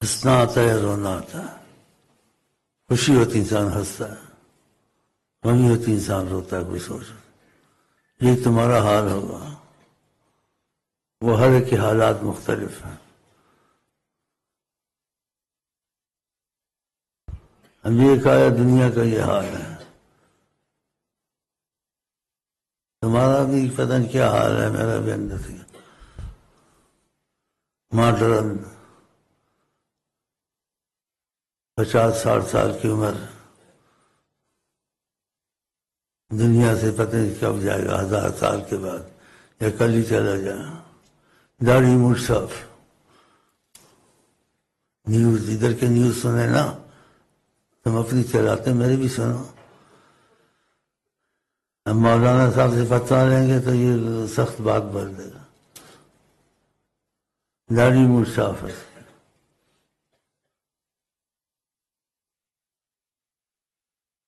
ہنسنا آتا ہے یا رونا آتا ہے؟ خوشی ہوتی انسان ہنستا ہے، غمی ہوتی انسان روتا ہے. کوئی سوچ یہ تمہارا حال ہوگا. وہ ہر ایک کے حالات مختلف ہیں. ہم یہ کہا دنیا کا یہ حال ہے، تمہارا بھی پتہ نہیں کیا حال ہے، میرا بھی اندر سے ماڈرن 50-60 سال کی عمر، دنیا سے پتہ نہیں کب جائے گا، 1000 سال کے بعد یا کل ہی چلا جائے. داڑھی موچھ صاف. نیوز ادھر کے نیوز سنے نا، تم اپنی چلاتے میرے بھی سنو. ہم مولانا صاحب سے فتویٰ لیں گے تو یہ سخت بات بڑھ دے گا. داڑھی موچھ صاف ہے.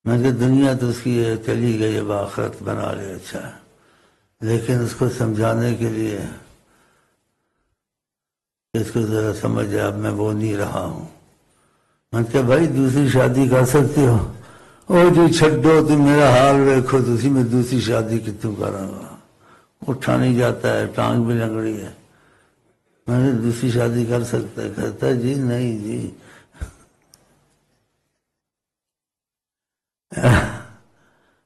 میں کہ دنیا تو اس کی چلی گئی، اب آخرت بنا لے اچھا ہے، لیکن اس کو سمجھانے کے لیے اس کو ذرا سمجھ جائے اب میں وہ نہیں رہا ہوں. میں کہ بھائی دوسری شادی کر سکتے ہو. او جی چھڈو تم میرا حال دیکھو، تو اسی میں دوسری شادی کتوں کروں گا. اٹھا نہیں جاتا ہے، ٹانگ بھی لنگڑی ہے. میں نے دوسری شادی کر سکتا ہے؟ کہتا ہے جی نہیں جی.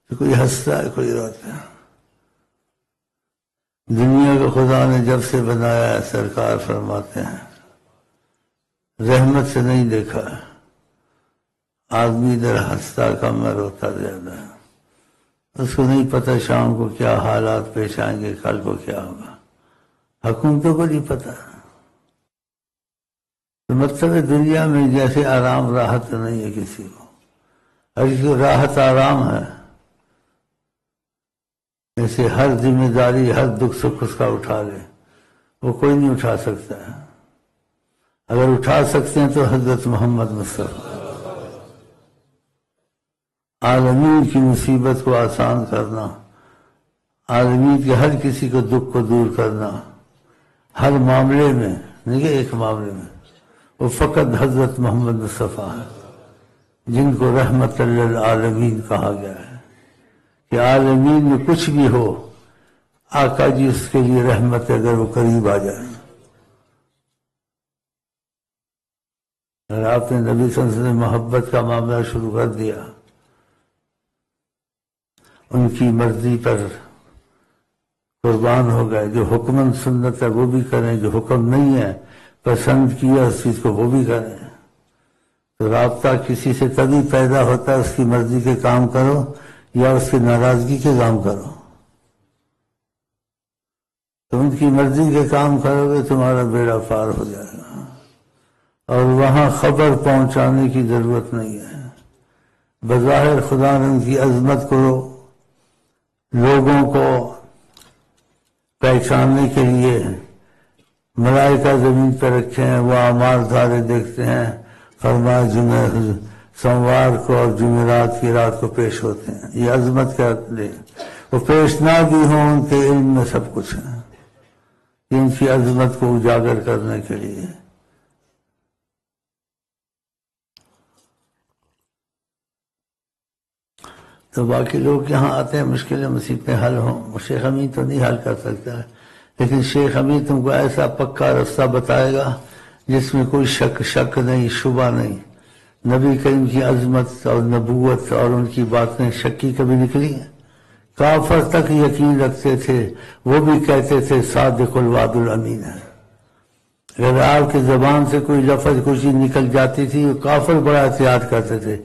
کوئی ہنستا ہے کوئی روتا ہے. دنیا کو خدا نے جب سے بنایا ہے، سرکار فرماتے ہیں رحمت سے نہیں دیکھا ہے. آدمی ادھر ہنستا کم ہے، روتا زیادہ ہے. اس کو نہیں پتہ شام کو کیا حالات پیش آئیں گے، کل کو کیا ہوگا. حکومتوں کو نہیں پتہ. تو مطلب ہے دنیا میں جیسے آرام راحت نہیں ہے کسی کو. اگر کسی کو راحت آرام ہے، جیسے ہر ذمہ داری ہر دکھ سکھ اس کا اٹھا لے، وہ کوئی نہیں اٹھا سکتا ہے. اگر اٹھا سکتے ہیں تو حضرت محمد مصطفیٰ. عالمین کی مصیبت کو آسان کرنا، عالمین کے ہر کسی کو دکھ کو دور کرنا، ہر معاملے میں نہیں کہ ایک معاملے میں، وہ فقط حضرت محمد مصطفیٰ ہے جن کو رحمت للعالمین کہا گیا ہے. کہ عالمین میں کچھ بھی ہو، آقا جی اس کے لیے رحمت ہے اگر وہ قریب آ جائے. اگر آپ نے نبی صلی اللہ علیہ وسلم محبت کا معاملہ شروع کر دیا، ان کی مرضی پر قربان ہو گئے، جو حکمن سنت ہے وہ بھی کریں، جو حکم نہیں ہے پسند کیا اس چیز کو وہ بھی کریں. تو رابطہ کسی سے تبھی پیدا ہوتا ہے اس کی مرضی کے کام کرو یا اس کی ناراضگی کے کام کرو. تو ان کی مرضی کے کام کرو گے تمہارا بیڑا پار ہو جائے گا، اور وہاں خبر پہنچانے کی ضرورت نہیں ہے. بظاہر خدا نے ان کی عظمت کو لوگوں کو پہچاننے کے لیے ملائکہ زمین پہ رکھے ہیں، وہ اعمال دھارے دیکھتے ہیں. فرمایا سوموار کو اور جمعرات کی رات کو پیش ہوتے ہیں. یہ عظمت کا لیے وہ پیش نہ بھی ہوں، ان کے علم میں سب کچھ ہے. ان کی عظمت کو اجاگر کرنے کے لیے. تو باقی لوگ یہاں آتے ہیں مشکلیں مصیبتیں حل ہوں، شیخ امین تو نہیں حل کر سکتا ہے، لیکن شیخ امین تم کو ایسا پکا رستہ بتائے گا جس میں کوئی شک نہیں، شبہ نہیں. نبی کریم کی عظمت اور نبوت اور ان کی باتیں شکی کبھی نکلی ہیں؟ کافر تک یقین رکھتے تھے، وہ بھی کہتے تھے صادق الوعد الامین ہے. اگر آپ کی زبان سے کوئی لفظ کچھ نکل جاتی تھی، وہ کافر بڑا احتیاط کرتے تھے،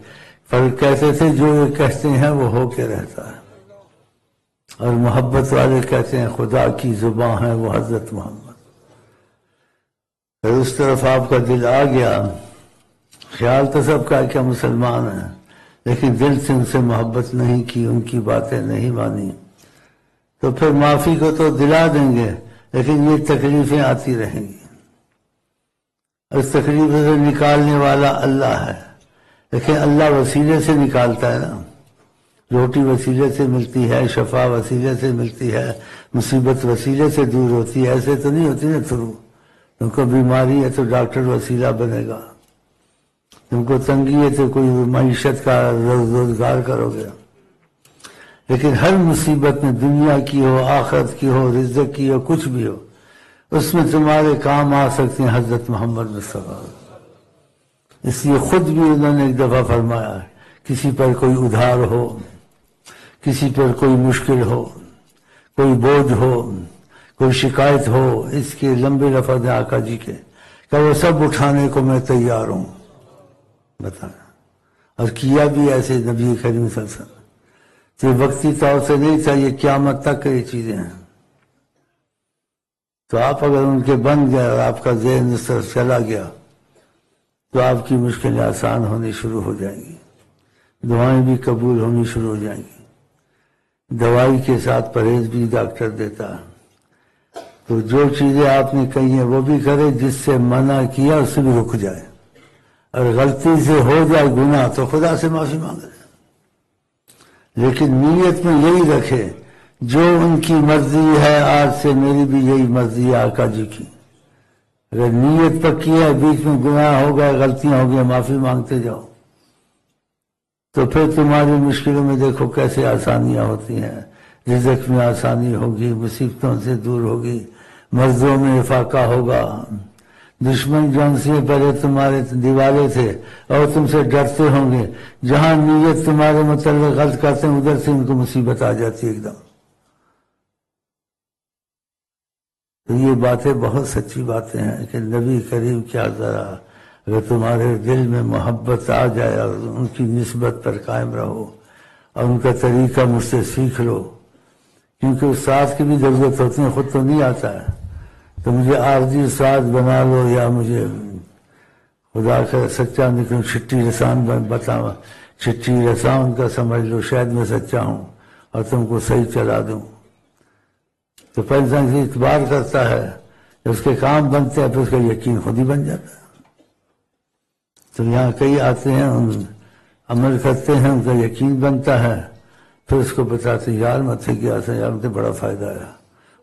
پر کہتے تھے جو یہ کہتے ہیں وہ ہو کے رہتا ہے. اور محبت والے کہتے ہیں خدا کی زبان ہے وہ حضرت محمد. پھر اس طرف آپ کا دل آ گیا، خیال تو سب کا کیا مسلمان ہیں، لیکن دل سے ان سے محبت نہیں کی، ان کی باتیں نہیں مانی، تو پھر معافی کو تو دلا دیں گے، لیکن یہ تکلیفیں آتی رہیں گی. اس تکلیفوں سے نکالنے والا اللہ ہے، لیکن اللہ وسیلے سے نکالتا ہے نا. روٹی وسیلے سے ملتی ہے، شفا وسیلے سے ملتی ہے، مصیبت وسیلے سے دور ہوتی ہے. ایسے تو نہیں ہوتی نا تھرو. تم کو بیماری ہے تو ڈاکٹر وسیلہ بنے گا، تم کو تنگی ہے تو کوئی معیشت کا روزگار کرو گے، لیکن ہر مصیبت میں دنیا کی ہو، آخرت کی ہو، رزق کی ہو، کچھ بھی ہو، اس میں تمہارے کام آ سکتے ہیں حضرت محمد مصطفیٰ۔ اس لیے خود بھی انہوں نے ایک دفعہ فرمایا، کسی پر کوئی ادھار ہو، کسی پر کوئی مشکل ہو، کوئی بوجھ ہو، کوئی شکایت ہو، اس کے لمبے لفظ ہیں آقا جی کے کہ وہ سب اٹھانے کو میں تیار ہوں، بتانا۔ اور کیا بھی ایسے نبی کریم صلی اللہ علیہ وسلم، تو یہ وقتی طور سے نہیں تھا، یہ قیامت تک یہ چیزیں ہیں۔ تو آپ اگر ان کے بن گئے اور آپ کا ذہن اس طرف چلا گیا تو آپ کی مشکلیں آسان ہونی شروع ہو جائیں گی، دعائیں بھی قبول ہونی شروع ہو جائیں گی۔ دوائی کے ساتھ پرہیز بھی ڈاکٹر دیتا ہے، تو جو چیزیں آپ نے کہی ہیں وہ بھی کرے، جس سے منع کیا اس سے بھی رک جائے، اور غلطی سے ہو جائے گناہ تو خدا سے معافی مانگے، لیکن نیت میں یہی رکھے جو ان کی مرضی ہے آج سے میری بھی یہی مرضی ہے آقا جی کی۔ اگر نیت پکی ہے، بیچ میں گناہ ہو گئے، غلطیاں ہو گئی، معافی مانگتے جاؤ، تو پھر تمہاری مشکلوں میں دیکھو کیسے آسانیاں ہوتی ہیں، رزق میں آسانی ہوگی، مصیبتوں سے دور ہوگی، مرضوں میں افاقہ ہوگا۔ دشمن جون سے پہلے تمہارے دیوالے تھے اور تم سے ڈرتے ہوں گے، جہاں نیت تمہارے متعلق غلط کرتے ہیں ادھر سے ان کو مصیبت آ جاتی ہے ایک دم۔ تو یہ باتیں بہت سچی باتیں ہیں کہ نبی کریم کیا ذرا اگر تمہارے دل میں محبت آ جائے اور ان کی نسبت پر قائم رہو اور ان کا طریقہ مجھ سے سیکھ لو، کیونکہ استاد کی بھی ضرورت ہوتی ہے، خود تو نہیں آتا ہے، تو مجھے عارضی استاد بنا لو یا مجھے خدا کا سچا نکلوں، چھٹی رسان بتاؤ، چھٹی رسان کا سمجھ لو، شاید میں سچا ہوں اور تم کو صحیح چلا دوں۔ تو پہلے انسان سے اعتبار کرتا ہے، جب اس کے کام بنتے ہیں پھر اس کا یقین خود ہی بن جاتا ہے۔ تو یہاں کئی آتے ہیں، عمل کرتے ہیں، ان کا یقین بنتا ہے، پھر اس کو بتاتے ہیں یار متھے کیا تھا، یار مجھے بڑا فائدہ آیا،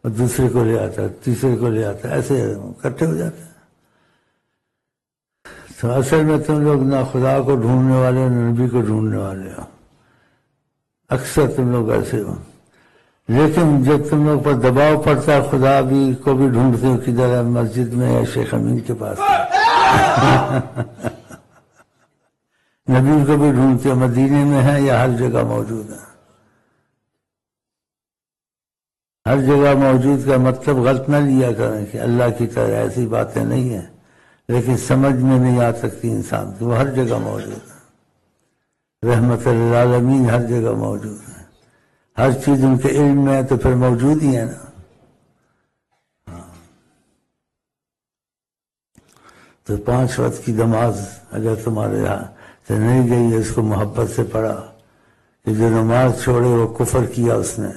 اور دوسرے کو لے آتا ہے، تیسرے کو لے آتا ہے، ایسے اکٹھے ہو جاتے ہیں۔ تو اصل میں تم لوگ نہ خدا کو ڈھونڈنے والے نہ نبی کو ڈھونڈنے والے ہو، اکثر تم لوگ ایسے ہو، لیکن جب تم لوگ پر دباؤ پڑتا ہے خدا بھی کو بھی ڈھونڈتے ہو، کدھر ہے، مسجد میں یا شیخ امین کے پاس نبی کو بھی ڈھونڈتے ہو، مدینے میں ہے یا ہر جگہ موجود ہے۔ ہر جگہ موجود کا مطلب غلط نہ لیا کریں کہ اللہ کی طرح ایسی باتیں نہیں ہیں، لیکن سمجھ میں نہیں آ سکتی انسان کی، وہ ہر جگہ موجود ہے، رحمت للعالمین ہر جگہ موجود ہے، ہر چیز ان کے علم میں ہے تو پھر موجود ہی ہے نا۔ تو 5 وقت کی نماز اگر تمہارے یہاں سے نہیں گئی ہے، اس کو محبت سے پڑھا کہ جو نماز چھوڑے وہ کفر کیا اس نے،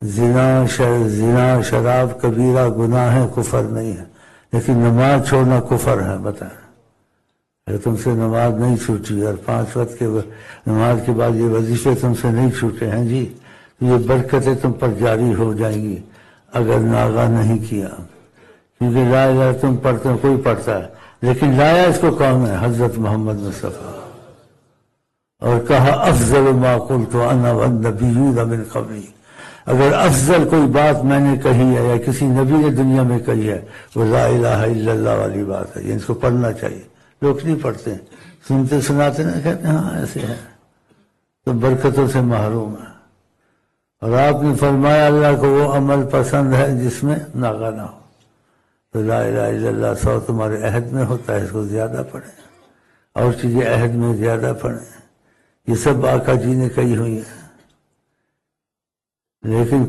زنا شراب کبیرہ گناہ ہے، کفر نہیں ہے، لیکن نماز چھوڑنا کفر ہے۔ بتائیں اگر تم سے نماز نہیں چھوٹی اور 5 وقت کے نماز کے بعد یہ وظیفے تم سے نہیں چھوٹے ہیں جی، تو یہ برکتیں تم پر جاری ہو جائیں گی اگر ناغہ نہیں کیا، کیونکہ لا الہ تم پڑھتے ہو، کوئی پڑھتا ہے، لیکن لایا اس کو کون ہے؟ حضرت محمد مصطفیٰ۔ اور کہا افضل ما قلت انا والنبیون من قبلی، اگر افضل کوئی بات میں نے کہی ہے یا کسی نبی نے دنیا میں کہی ہے وہ لا الہ الا اللہ والی بات ہے، یہ اس کو پڑھنا چاہیے۔ لوگ نہیں پڑھتے، سنتے سناتے نا، کہتے ہیں ہاں ایسے ہے، تو برکتوں سے محروم ہے۔ اور آپ نے فرمایا اللہ کو وہ عمل پسند ہے جس میں ناغہ نہ ہو، تو لا الہ الا اللہ 100 تمہارے عہد میں ہوتا ہے، اس کو زیادہ پڑھیں، اور چیزیں عہد میں زیادہ پڑھیں، یہ سب آقا جی نے کہی ہوئی ہیں۔ لیکن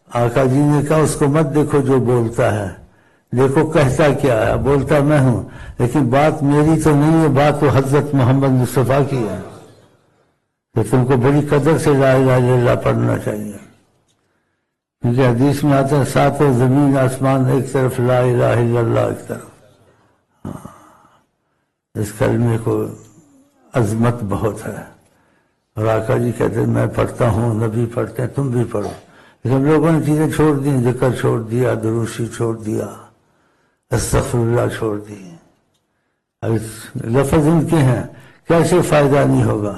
آقا جی نے کہا اس کو مت دیکھو جو بولتا ہے، دیکھو کہتا کیا ہے، بولتا میں ہوں لیکن بات میری تو نہیں ہے، بات تو حضرت محمد مصطفیٰ کی ہے، تو تم کو بڑی قدر سے لا الہ الا اللہ پڑھنا چاہیے، کیونکہ حدیث میں آتا ہے 7 زمین آسمان ایک طرف، لا الہ الا اللہ ایک طرف۔ اس کلمے کو عظمت بہت ہے، اور آقا جی کہتے ہیں میں پڑھتا ہوں، نبی پڑھتے ہیں، تم بھی پڑھو، لیکن لوگوں نے چیزیں چھوڑ دی، ذکر چھوڑ دیا، دروشی چھوڑ دیا، استغفر اللہ چھوڑ دی۔ لفظ ان کے ہیں، کیسے فائدہ نہیں ہوگا؟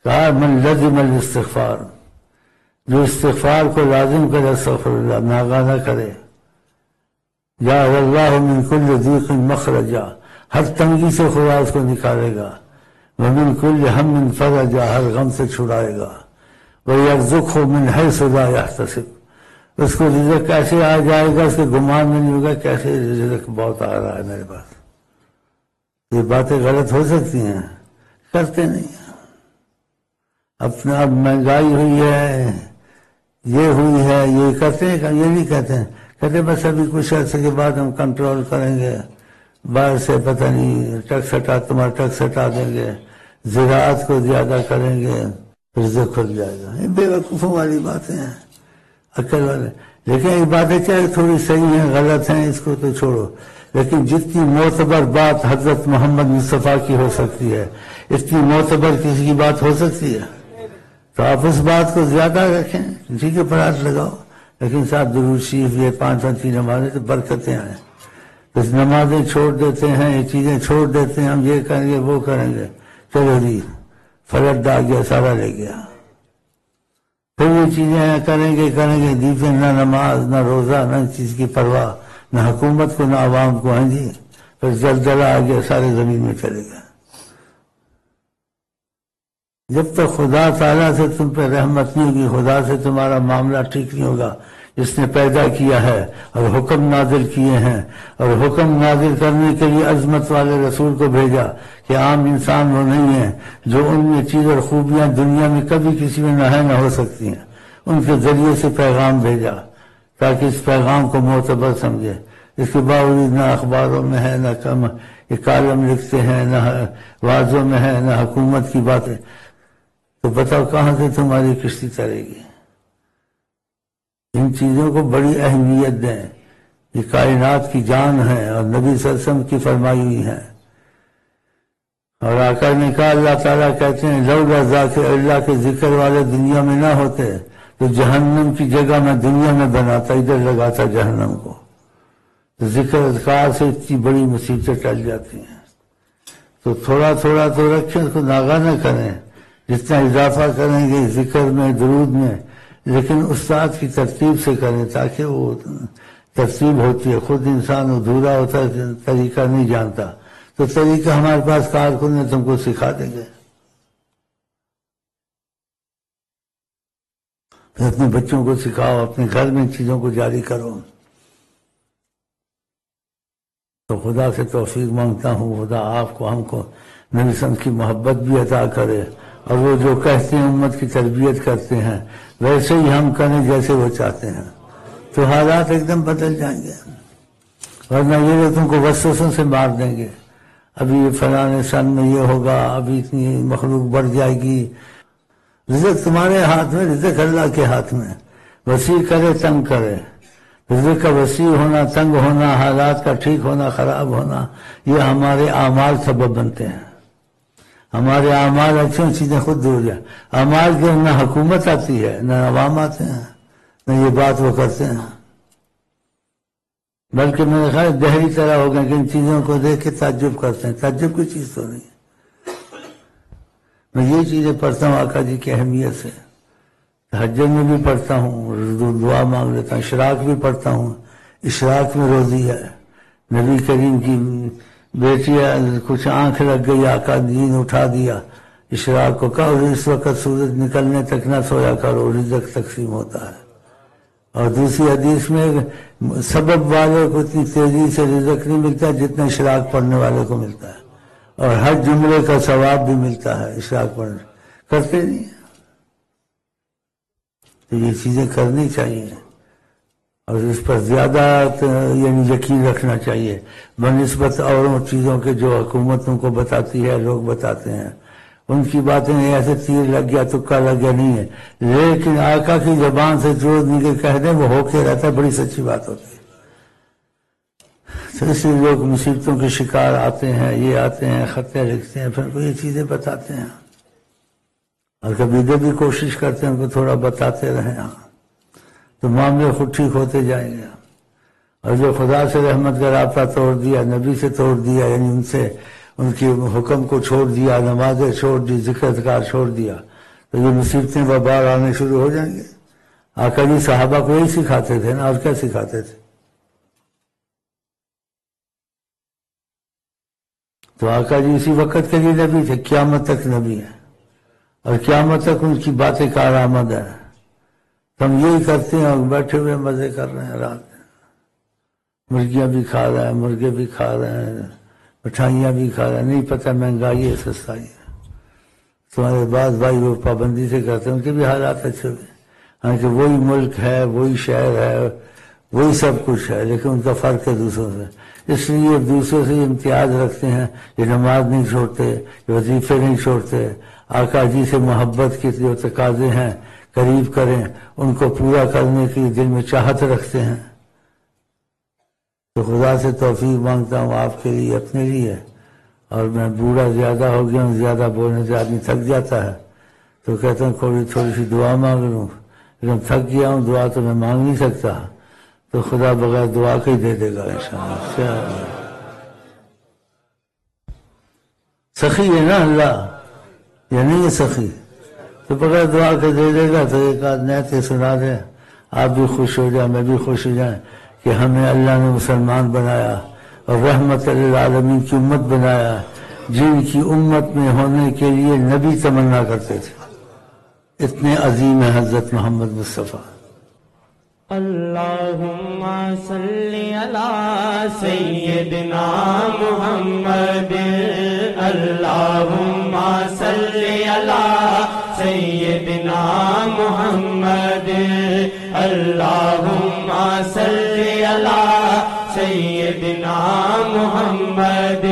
کہا من لزم الاستغفار، جو استغفار کو لازم کرے، استغفر اللہ ناغہ نہ کرے، جعل اللہ من کل ضیق مخرجا، ہر تنگی سے خدا اس کو نکالے گا، ومن کل ہم فرجا، ہر غم سے چھڑائے گا، وَيَرْزُقْهُ مِنْ حَيْثُ لَا يَحْتَسِبُ، اس کو رزق کیسے آ جائے گا، اس کے گمان میں نہیں ہوگا کیسے رزق بہت آ رہا ہے میرے پاس۔ یہ باتیں غلط ہو سکتی ہیں، کرتے نہیں ہیں۔ اپنا اب مہنگائی ہوئی ہے، یہ ہوئی ہے، یہ کرتے ہیں، یہ نہیں کہتے ہیں، کہتے ہیں بس ابھی کچھ عرصے کے بعد ہم کنٹرول کریں گے، باہر سے پتہ نہیں تمہارا ٹیکس ہٹا دیں گے، زراعت کو زیادہ کریں گے، رزق کھل جائے گا۔ یہ بے وقوفوں والی باتیں ہیں، عقل والے۔ لیکن یہ باتیں چاہے تھوڑی صحیح ہیں، غلط ہیں، اس کو تو چھوڑو، لیکن جتنی معتبر بات حضرت محمد مصطفیٰ کی ہو سکتی ہے، اتنی معتبر کسی کی بات ہو سکتی ہے؟ تو آپ اس بات کو زیادہ رکھیں، ٹھیک ہے، پر ہاتھ لگاؤ، لیکن صاحب درود شریف یہ 5 وقت کی نمازیں تو برکتیں آئیں، بس نمازیں چھوڑ دیتے ہیں، یہ چیزیں چھوڑ دیتے ہیں، ہم یہ کریں گے وہ کریں گے، چلو جی فلٹ ڈال گیا، سارا لے گیا، پھر یہ چیزیں کریں گے دیپیں، نہ نماز نہ روزہ نہ چیز کی پرواہ، نہ حکومت کو نہ عوام کو، ہیں جی، پھر زلزلہ آ گیا، سارے زمین میں چلے گئے۔ جب تک خدا تعالیٰ سے تم پہ رحمت نہیں ہوگی، خدا سے تمہارا معاملہ ٹھیک نہیں ہوگا، جس نے پیدا کیا ہے اور حکم نازل کیے ہیں، اور حکم نازل کرنے کے لیے عظمت والے رسول کو بھیجا کہ عام انسان وہ نہیں ہے، جو ان میں چیز اور خوبیاں دنیا میں کبھی کسی میں نہ ہو سکتی ہیں، ان کے ذریعے سے پیغام بھیجا تاکہ اس پیغام کو معتبر سمجھے۔ اس کے باوجود نہ اخباروں میں ہے، نہ کم یہ کالم لکھتے ہیں، نہ واضحوں میں ہے، نہ حکومت کی باتیں، تو بتاؤ کہاں سے تمہاری کشتی چلے گی؟ ان چیزوں کو بڑی اہمیت دیں، یہ کائنات کی جان ہے اور نبی صلی اللہ علیہ وسلم کی فرمائی ہوئی ہے۔ اور آقا نے کہا، اللہ تعالیٰ کہتے ہیں لولا ذاکر اللہ کے ذکر والے دنیا میں نہ ہوتے تو جہنم کی جگہ میں دنیا میں بناتا، ادھر لگاتا جہنم کو۔ تو ذکر اذکار سے اتنی بڑی مصیبتیں ٹل جاتی ہیں، تو تھوڑا تھوڑا تو رکھیں، اس کو ناغہ نہ کریں، جتنا اضافہ کریں گے ذکر میں درود میں، لیکن استاد کی ترتیب سے کریں تاکہ وہ ترتیب ہوتی ہے۔ خود انسان ادھورا ہوتا ہے، طریقہ نہیں جانتا، تو طریقہ ہمارے پاس کارکن نے تم کو سکھا دیں گے۔ پھر اپنے بچوں کو سکھاؤ، اپنے گھر میں چیزوں کو جاری کرو۔ تو خدا سے توفیق مانگتا ہوں، خدا آپ کو ہم کو نبی صلی اللہ علیہ وسلم کی محبت بھی عطا کرے، اور وہ جو کہتے ہیں امت کی تربیت کرتے ہیں ویسے ہی ہم کریں جیسے وہ چاہتے ہیں، تو حالات ایک دم بدل جائیں گے۔ ورنہ یہ تم کو وسوسوں سے مار دیں گے، ابھی یہ فلاں سن میں یہ ہوگا، ابھی اتنی مخلوق بڑھ جائے گی۔ رزق تمہارے ہاتھ میں، رزق اللہ کے ہاتھ میں، وسیع کرے تنگ کرے۔ رزق کا وسیع ہونا، تنگ ہونا، حالات کا ٹھیک ہونا، خراب ہونا، یہ ہمارے اعمال سبب بنتے ہیں۔ ہمارے اعمال اچھی چیزیں خود دور جائیں، اعمال کے نہ حکومت آتی ہے، نہ عوام آتے ہیں، نہ یہ بات وہ کرتے ہیں، بلکہ میرے خیال دہری طرح ہو گئے کہ ان چیزوں کو دیکھ کے تعجب کرتے ہیں۔ تعجب کی چیز تو نہیں ہے۔ میں یہ چیزیں پڑھتا ہوں آقا جی کی اہمیت سے، تہجد میں بھی پڑھتا ہوں، دعا مانگ لیتا ہوں، اشراق بھی پڑھتا ہوں، اشراق میں روزی ہے، نبی کریم کی بیٹی کچھ آنکھ لگ گئی، آقا دین اٹھا دیا، اشراق کو کہا اس وقت سورج نکلنے تک نہ سویا کرو، رزق تقسیم ہوتا ہے۔ اور دوسری حدیث میں سبب والے کو اتنی تیزی سے رزق نہیں ملتا جتنا اشراق پڑھنے والے کو ملتا ہے، اور ہر جملے کا ثواب بھی ملتا ہے اشراق پڑھنے، کرتے نہیں ہیں۔ تو یہ چیزیں کرنی چاہیے، اور اس پر زیادہ یعنی یقین رکھنا چاہیے بنسبت اوروں چیزوں کے جو حکومتوں کو بتاتی ہے، لوگ بتاتے ہیں، ان کی باتیں ایسے تیر لگ گیا تکا لگ گیا نہیں ہے، لیکن آقا کی زبان سے جو نکل کہہ دیں وہ ہو کے رہتا ہے، بڑی سچی بات ہوتی ہے۔ تو اس لیے لوگ مصیبتوں کے شکار آتے ہیں، یہ آتے ہیں، خطیں لکھتے ہیں، پھر کو یہ چیزیں بتاتے ہیں، اور کبھی ادھر بھی کوشش کرتے ہیں ان کو تھوڑا بتاتے رہیں، تو معاملے خود ٹھیک ہوتے جائیں گے۔ اور جو خدا سے رحمت کا رابطہ توڑ دیا، نبی سے توڑ دیا، یعنی ان کے حکم کو چھوڑ دیا، نمازیں چھوڑ دی، ذکر اذکار چھوڑ دیا، تو یہ مصیبتیں وبال آنے شروع ہو جائیں گے۔ آقا جی صحابہ کو یہی سکھاتے تھے نا، اور کیا سکھاتے تھے؟ تو آقا جی اسی وقت کے لیے نبی تھے، قیامت تک نبی ہیں، اور قیامت تک ان کی باتیں کارآمد ہیں۔ ہم یہی کرتے ہیں اور بیٹھے ہوئے مزے کر رہے ہیں، رات میں مرغیاں بھی کھا رہے ہیں، مرغے بھی کھا رہے ہیں، مٹھائیاں بھی کھا رہے ہیں، نہیں پتہ مہنگائی ہے سستائی ہے۔ تمہارے بعض بھائی وہ پابندی سے کرتے ہیں، ان کے بھی حالات اچھے ہوئے، حالانکہ وہی ملک ہے، وہی شہر ہے، وہی سب کچھ ہے، لیکن ان کا فرق ہے دوسروں سے، اس لیے دوسروں سے امتیاز رکھتے ہیں، یہ نماز نہیں چھوڑتے، یہ وظیفے نہیں چھوڑتے، آقا جی سے محبت کے جو تقاضے ہیں قریب کریں، ان کو پورا کرنے کی دل میں چاہت رکھتے ہیں۔ تو خدا سے توفیق مانگتا ہوں آپ کے لیے، اپنے لیے، اور میں بوڑھا زیادہ ہو گیا ہوں، زیادہ بولنے سے آدمی تھک جاتا ہے، تو کہتا ہوں تھوڑی سی دعا مانگ لوں، لیکن تھک گیا ہوں، دعا تو میں مانگ نہیں سکتا، تو خدا بغیر دعا کے ہی دے دے گا انشاءاللہ۔ سخی ہے نا اللہ، یا نہیں ہے سخی؟ تو بغیر دعا کے دے دے گا۔ تو ایک آدھ نعتیں سنا دے، آپ بھی خوش ہو جائیں، میں بھی خوش ہو جائیں کہ ہمیں اللہ نے مسلمان بنایا اور رحمت للعالمین کی امت بنایا، جن کی امت میں ہونے کے لیے نبی تمنا کرتے تھے، اتنے عظیم ہے حضرت محمد مصطفیٰ۔ اللہم صلی علی سیدنا محمد، اللہم صلی علی سیدنا محمد، اللہم صلی علی سیدنا محمد،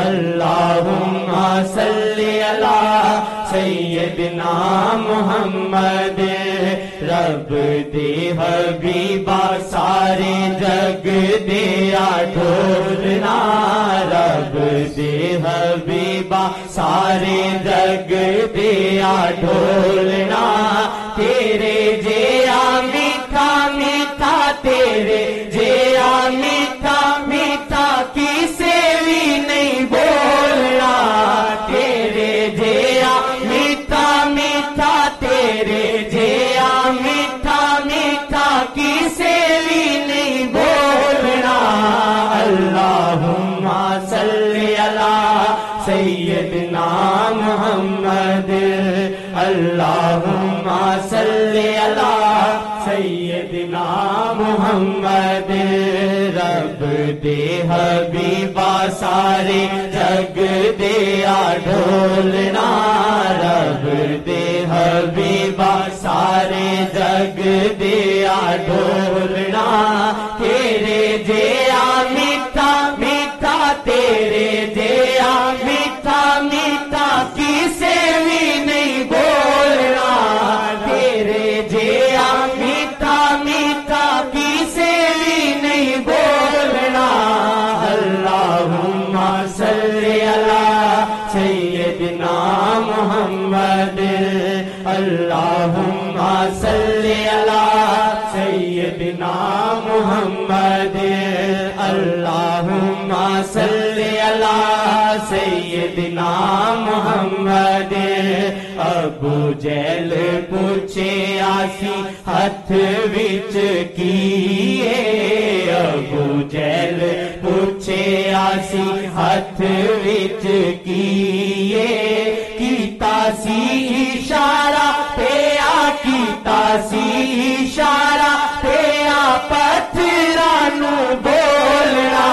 اللہم صلی علی سیدنا محمد۔ رب دے حبیبا سارے جگ دیا ڈھولنا، رب دے حبیبا سارے جگ دیا ڈھولنا، تیرے جیا میٹھا میٹھا، تیرے جیا میٹھا میٹھا کسے بھی نہیں بولنا، تیرے جیا میٹھا میٹھا، تیرے جیا میٹھا میٹھا کسے بھی نہیں بولنا۔ اللہم صلی علی سیدنا محمد، اللہم صلی علی سیدنا محمد۔ رب دے حبیبا سارے جگ دیا ڈھولنا، رب دے حبیبا سارے جگ دیا ڈھولنا، تیرے جیا میٹھا میٹھا، تیرے جیا میٹھا میٹھا کسے بھی نہیں بولنا، تیرے جیا میٹھا میٹھا کسے بھی نہیں بولنا۔ اللہم صلی علی سیدنا محمد، اللہم صلی علی سیدنا محمد، اللہم صلی علی سیدنا محمد۔ ابو جہل پوچھے آسی ہاتھ وچ کیے، ابو جہل پوچھے آسی ہاتھ وچ کیے، کیتا سی اشارہ پیا، کیتا سی اشارہ پیا پتھراں نو بولنا،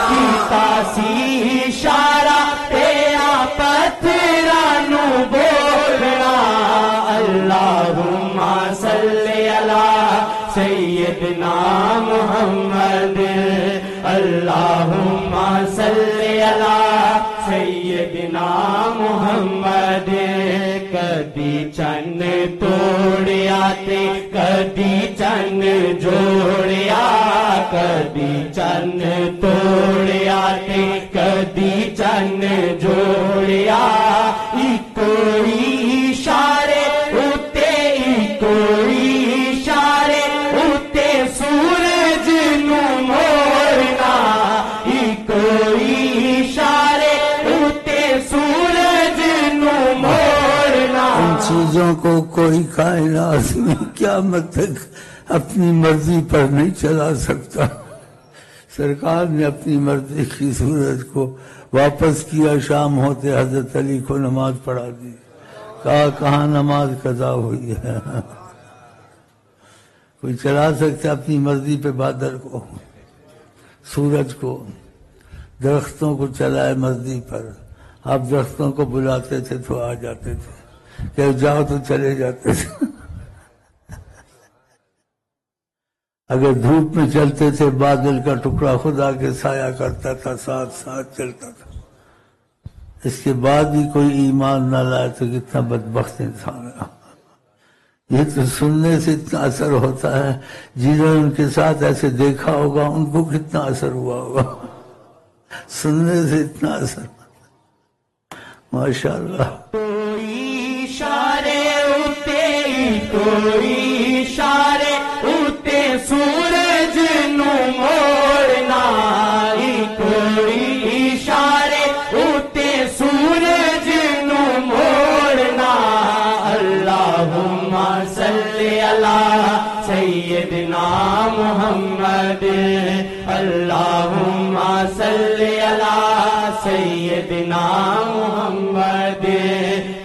کیتا سی اشارہ پیا پتھراں نو بولنا۔ اللہم صلی علی سیدنا محمد، اللہم صلی علی سیدنا محمد۔ کدی چن توڑیا تے کدی چن جوڑیا، کدی چن توڑیا تے کدی چن جوڑیا، کوئی اشارے اتے کوئی اشارے اتے سورج نو موڑنا، کوئی اشارے کو کوئی کائنات میں قیامت تک اپنی مرضی پر نہیں چلا سکتا۔ سرکار نے اپنی مرضی کی سورج کو واپس کیا، شام ہوتے حضرت علی کو نماز پڑھا دی، کہا کہاں نماز قضا ہوئی ہے؟ کوئی چلا سکتا اپنی مرضی پہ بادل کو، سورج کو، درختوں کو چلائے مرضی پر۔ آپ درختوں کو بلاتے تھے تو آ جاتے تھے، کہ جاؤ تو چلے جاتے تھے۔ اگر دھوپ میں چلتے تھے بادل کا ٹکڑا خدا کے سایہ کرتا تھا، ساتھ ساتھ چلتا تھا۔ اس کے بعد بھی کوئی ایمان نہ لائے تو کتنا بدبخت انسان ہے۔ یہ تو سننے سے اتنا اثر ہوتا ہے، جنہوں نے ان کے ساتھ ایسے دیکھا ہوگا ان کو کتنا اثر ہوا ہوگا، سننے سے اتنا اثر۔ ماشاءاللہ۔ کوئی اشارے اتے، کوئی اشارے اتے سورج نو موڑنا، کوئی اشارے اتے سورج نو موڑنا۔ اللہم صلی علی سیدنا محمد، اللہم صلی علی سیدنا محمد۔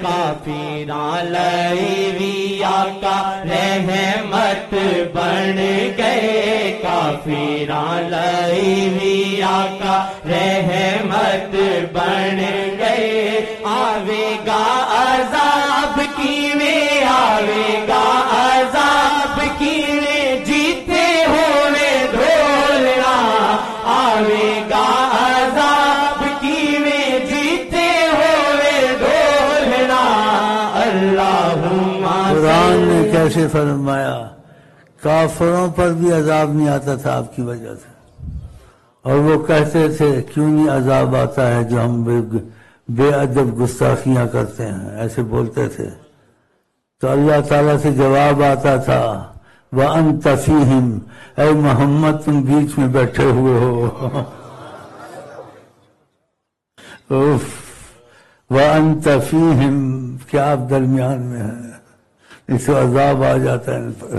کافران لئی آقا رحمت بن گئے، کافران لئی آقا رحمت بن گئے۔ آوے گا عذاب کیویں، آوے گا عذاب کیویں، جیتے ہوئے ڈھولنا۔ آوے گا عذاب کیویں، جیتے ہوئے ڈھولنا۔ اللہم قرآن نے کیسے فرمایا کافروں پر بھی عذاب نہیں آتا تھا آپ کی وجہ سے، اور وہ کہتے تھے کیوں نہیں عذاب آتا ہے جو ہم بے ادب گستاخیاں کرتے ہیں، ایسے بولتے تھے۔ تو اللہ تعالیٰ سے جواب آتا تھا وَأَنْتَ فِيهِمْ، اے محمد تم بیچ میں بیٹھے ہوئے ہو۔ وَأَنْتَ فِيهِمْ، کیا آپ درمیان میں ہیں، اس سے عذاب آ جاتا ہے ان پر،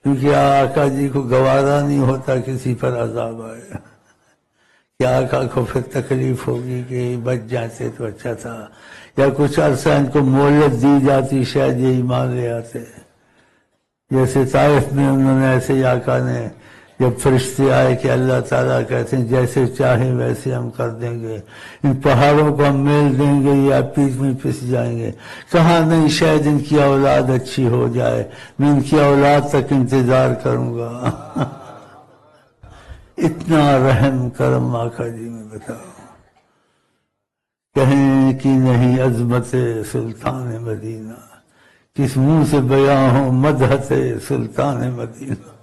کیونکہ آقا جی کو گوارا نہیں ہوتا کسی پر عذاب آئے، کہ آقا کو پھر تکلیف ہوگی کہ بچ جاتے تو اچھا تھا، یا کچھ عرصہ ان کو مہلت دی جاتی شاید یہ ایمان لے آتے۔ جیسے طائف میں انہوں نے ایسے ہی آقا نے جب فرشتے آئے کہ اللہ تعالیٰ کہتے ہیں جیسے چاہیں ویسے ہم کر دیں گے، ان پہاڑوں کو ہم میل دیں گے یا پیٹ میں پس جائیں گے، کہاں نہیں شاید ان کی اولاد اچھی ہو جائے، میں ان کی اولاد تک انتظار کروں گا۔ اتنا رحم کرم آقا جی میں بتاؤ، کہیں کی نہیں عظمت سلطان مدینہ، کس منہ سے بیاں ہو مدحت سلطان مدینہ۔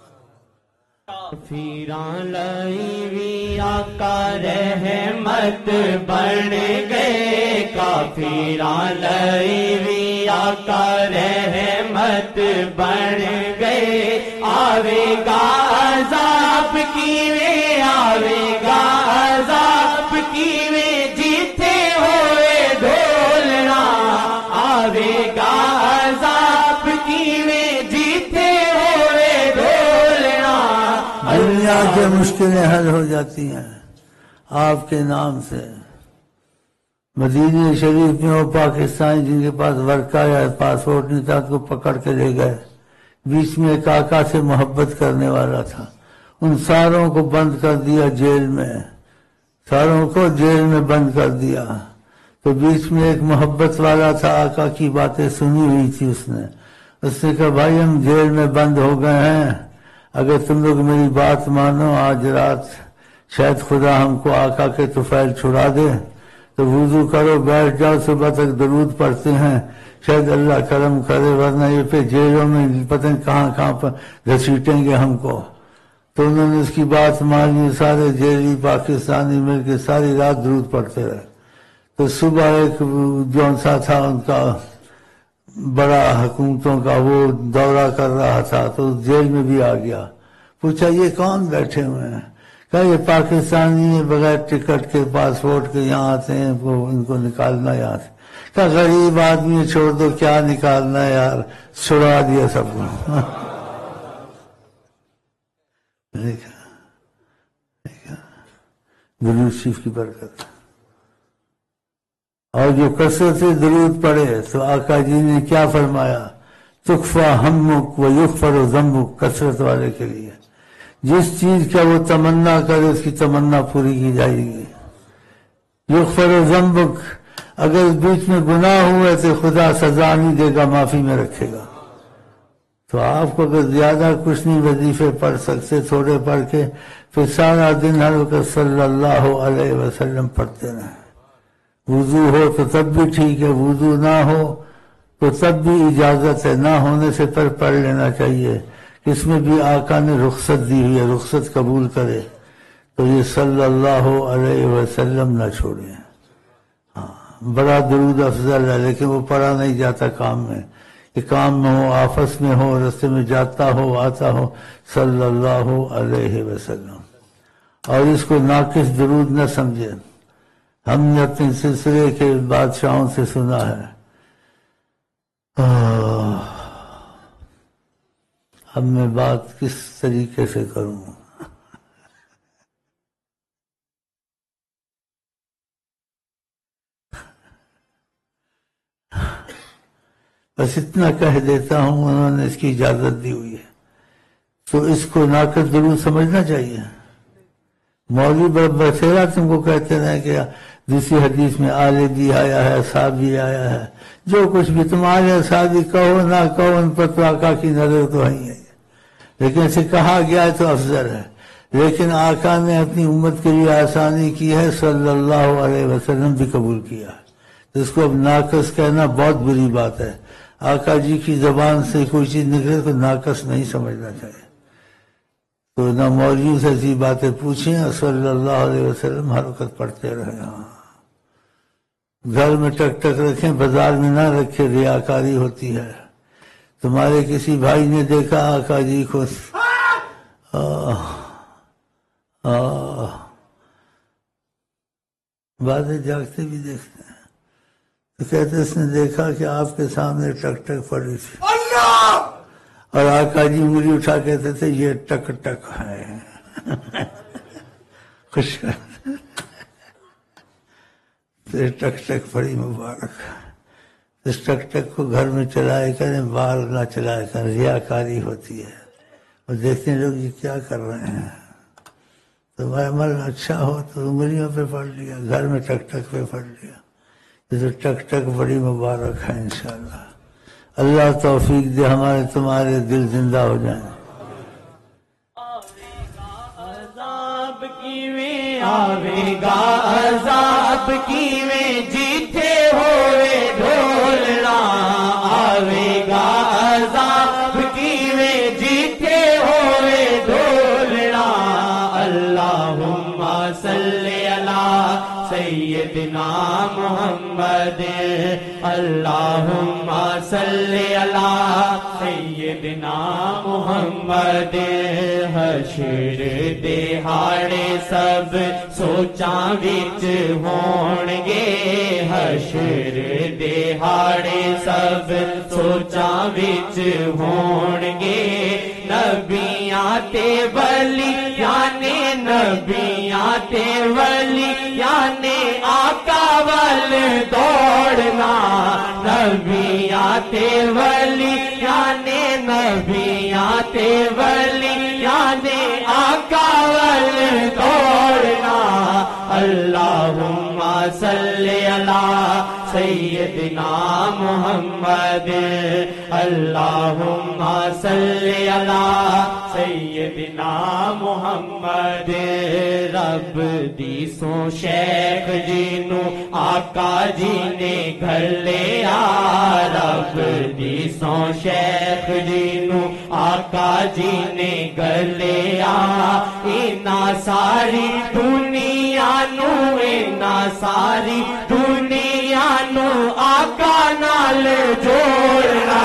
کافران لئی آقا رحمت بن گئے، کافران لئی آقا رحمت بن گئے۔ آوے گا عذاب کیویں، آوے گا عذاب کیویں، جیتے ہوئے ڈھولنا۔ آوے گا عذاب کیویں، جیتے ہوئے ڈھولنا۔ دنیا کی مشکلیں حل ہو جاتی ہیں آپ کے نام سے۔ مدینہ شریف میں وہ پاکستانی جن کے پاس ورکہ یا پاسپورٹ نہیں تھا کو پکڑ کے لے گئے، بیچ میں ایک آقا سے محبت کرنے والا تھا، ان ساروں کو بند کر دیا جیل میں، ساروں کو جیل میں بند کر دیا۔ تو بیچ میں ایک محبت والا تھا، آقا کی باتیں سنی ہوئی تھی اس نے کہا بھائی ہم جیل میں بند ہو گئے ہیں، اگر تم لوگ میری بات مانو آج رات شاید خدا ہم کو آقا کے طفیل چھڑا دے، تو وضو کرو بیٹھ جاؤ، صبح تک درود پڑھتے ہیں شاید اللہ کرم کرے، ورنہ یہ پہ جیلوں میں پتہ نہیں کہاں پر گھسیٹیں گے ہم کو۔ تو انہوں نے اس کی بات مانی، سارے جیلی پاکستانی مل کے ساری رات درود پڑھتے رہے۔ تو صبح ایک جون سا تھا ان کا بڑا حکومتوں کا، وہ دورہ کر رہا تھا تو جیل میں بھی آ گیا، پوچھا یہ کون بیٹھے ہوئے ہیں؟ کہا یہ پاکستانی بغیر ٹکٹ کے پاسپورٹ کے یہاں آتے ہیں، ان کو نکالنا یہاں سے۔ کہ غریب آدمی چھوڑ دو، کیا نکالنا ہے یار، چھڑا دیا سب کو. درود شریف کی برکت. اور جو کثرت سے درود پڑھے تو آقا جی نے کیا فرمایا، تکفا ہمک و یغفر ذنبک، کثرت والے کے لیے جس چیز کا وہ تمنا کرے اس کی تمنا پوری کی جائے گی. یغفر ذنبک، اگر بیچ میں گناہ ہوئے تو خدا سزا نہیں دے گا، معافی میں رکھے گا. تو آپ کو اگر زیادہ کچھ نہیں وظیفے پڑھ سکتے، تھوڑے پڑھ کے پھر سارا دن ہر وقت صلی اللہ علیہ وسلم پڑھتے رہیں. وضو ہو تو تب بھی ٹھیک ہے، وضو نہ ہو تو تب بھی اجازت ہے، نہ ہونے سے پڑھ لینا چاہیے. اس میں بھی آقا نے رخصت دی ہوئی ہے، رخصت قبول کرے تو یہ صلی اللہ علیہ وسلم نہ چھوڑیں. ہاں بڑا درود افضل ہے، لیکن وہ پڑھا نہیں جاتا کام میں، کہ کام میں ہو، آفس میں ہو، رستے میں جاتا ہو آتا ہو، صلی اللہ علیہ وسلم. اور اس کو ناقص درود نہ سمجھے. ہم نے اپنے سلسلے کے بادشاہوں سے سنا ہے. اب میں بات کس طریقے سے کروں؟ بس اتنا کہہ دیتا ہوں، انہوں نے اس کی اجازت دی ہوئی ہے تو اس کو ناقص درود سمجھنا چاہیے. مولوی بسیرا تم کو کہتے رہے کہ دوسری حدیث میں آل بھی آیا ہے، اصحاب بھی آیا ہے، جو کچھ بھی تم آل اصحاب بھی کہو نہ کہو، ان پر تو آقا کی نظر تو ہے، لیکن اسے کہا گیا ہے تو افضل ہے. لیکن آقا نے اپنی امت کے لیے آسانی کی ہے، صلی اللہ علیہ وسلم بھی قبول کیا ہے. اس کو اب ناقص کہنا بہت بری بات ہے. آقا جی کی زبان سے کوئی چیز نکلے تو ناقص نہیں سمجھنا چاہیے. تو نہ مولویوں سے ایسی باتیں پوچھیں، صلی اللہ علیہ وسلم ہر وقت پڑھتے رہے. گھر میں ٹک ٹک رکھیں، بازار میں نہ رکھے، ریاکاری ہوتی ہے. تمہارے کسی بھائی نے دیکھا آقا جی کو بعض جاگتے بھی دیکھتے ہیں تو کہتے اس نے دیکھا کہ آپ کے سامنے ٹک ٹک پڑی تھی، اور آقا جی انگلی اٹھا کہتے تھے یہ ٹک ٹک ہے. خوش کر ٹک ٹک پڑی مبارک. اس ٹک ٹک کو گھر میں چلائے کریں، باہر نہ چلائے کریں، ریاکاری ہوتی ہے. اور دیکھتے ہیں لوگ یہ کیا کر رہے ہیں. تمہارا عمل اچھا ہو تو انگلیوں پہ پڑھ لیا، گھر میں ٹک ٹک پہ پڑھ لیا. یہ تو ٹک ٹک بڑی مبارک ہے. انشاءاللہ اللہ توفیق دے، ہمارے تمہارے دل زندہ ہو جائیں. آوے گا عذاب کیویں جیتے ہوئے ڈھولنا، آوے گا عذاب کیویں جیتے ہوئے ڈھولنا. اللہم صلی علی سیدنا محمد، اللہم صلی علی سیدنا محمد. حشر دہاڑے سب سوچاں وچ ہون گے، حشر دہاڑے سب سوچاں وچ ہون گے. نبیاں تے ولیاں نے، نبیاں تے ولیاں نے آقا ول دوڑنا، نبیاں تے ولیاں نے، نبیاں تے ولیاں نے آقا ول دوڑنا. اللہم صلی علی سیدنا محمد، اللہم صلی علی سیدنا محمد. رب دی سو شیخ جی نو آقا جی نے گھر لیا، رب دی سو شیخ جی نو آقا جی نے گھر لیا. اینا ساری دنیا نو، اینا ساری دنیا نو آقا نال جوڑنا،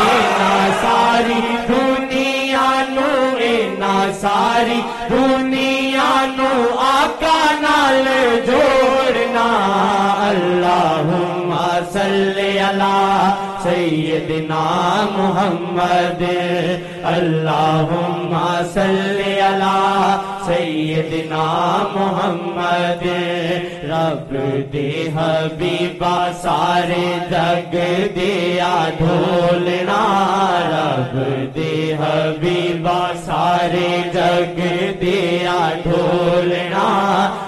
اینا ساری دنیا نو، اینا ساری دنیا نو آقا نال جوڑنا. اللہم علی سیدنا محمد اللہم صلی علی سیدنا محمد رب دے حبیبا سارے جگ دیا ڈھولنا رب دے حبیبا سارے جگ دیا ڈھولنا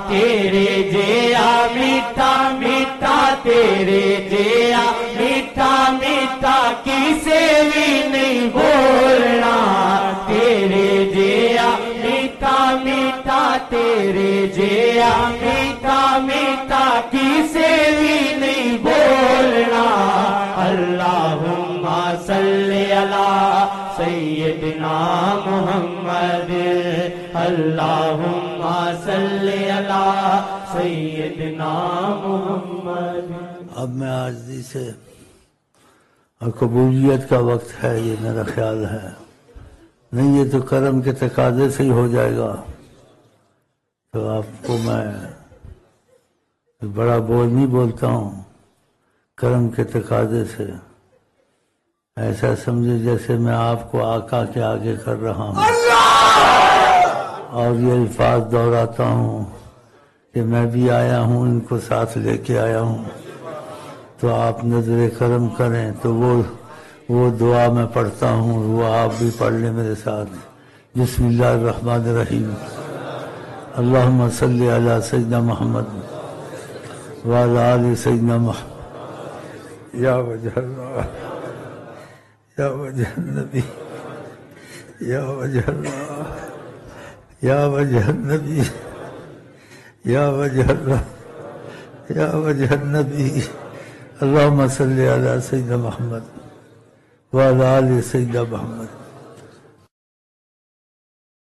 تیرے جیا میٹھا میٹھا تیرے جیا میٹھا میٹھا کسے بھی نہیں بولنا تیرے جیا میٹھا میٹھا تیرے جیا میٹھا میٹھا کسے بھی نہیں بولنا اللہم صلی علی سیدنا محمد اللہم صلی علی سیدنا محمد. اب میں عاجزی سے اور قبولیت کا وقت ہے، یہ میرا خیال ہے. نہیں یہ تو کرم کے تقاضے سے ہی ہو جائے گا. تو آپ کو میں بڑا بول نہیں بولتا ہوں، کرم کے تقاضے سے. ایسا سمجھے جیسے میں آپ کو آقا کے آگے کر رہا ہوں اور یہ الفاظ دہراتا ہوں کہ میں بھی آیا ہوں، ان کو ساتھ لے کے آیا ہوں. تو آپ نظر کرم کریں. تو وہ دعا میں پڑھتا ہوں، وہ آپ بھی پڑھ لیں میرے ساتھ. بسم اللہ الرحمن الرحیم. اللہم صلی علی سیدنا محمد وعلی آل سیدنا محمد. یا وجہ اللہ، یا وجہ النبی، یا وجہ اللہ، یا وجہ النبی، یا وجہ اللہ، یا وجہ النبی. اللہم صلی علی سیدنا محمد وعلی آل سیدنا محمد.